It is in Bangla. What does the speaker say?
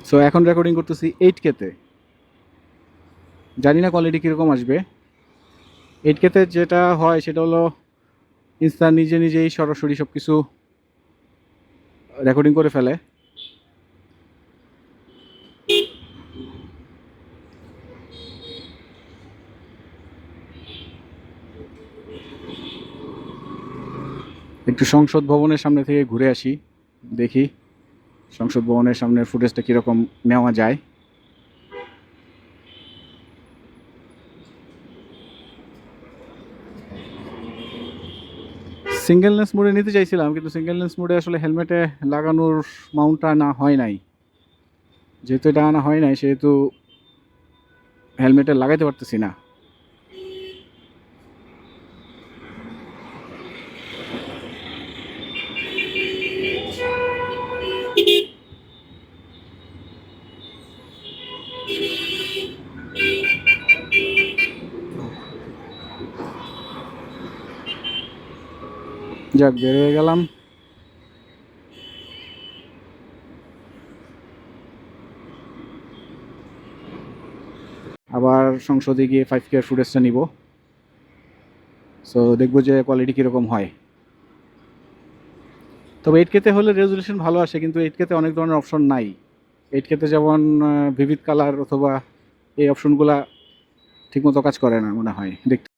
সো এখন রেকর্ডিং করতেছি 8K-তে। জানি না কোয়ালিটি কীরকম আসবে। 8K-তে যেটা হয় সেটা হলো ইনস্টা নিজে নিজেই সরাসরি সব কিছু রেকর্ডিং করে ফেলে। একটু সংসদ ভবনের সামনে থেকে ঘুরে আসি, দেখি সংসদ ভবনের সামনের ফুটেজটা কীরকম নেওয়া যায়। সিঙ্গেল লেন্স মোডে নিতে চাইছিলাম, কিন্তু সিঙ্গেল লেন্স মোডে আসলে হেলমেটে লাগানোর মাউন্টটা না হয় নাই। যেহেতু এটা আনা হয় নাই সেহেতু হেলমেটে লাগাইতে পারতেছি না। যাক, বের হয়ে গেলাম। আবার সংসদে গিয়ে 5K ফুটেজটা নিব। সো দেখবো যে কোয়ালিটি কীরকম হয়। তবে 8K-তে হলে রেজুলেশন ভালো আসে, কিন্তু 8K-তে অনেক ধরনের অপশন নাই। 8K-তে যেমন ভিভিড কালার অথবা এই অপশনগুলা ঠিকমতো কাজ করে না মনে হয় দেখতে।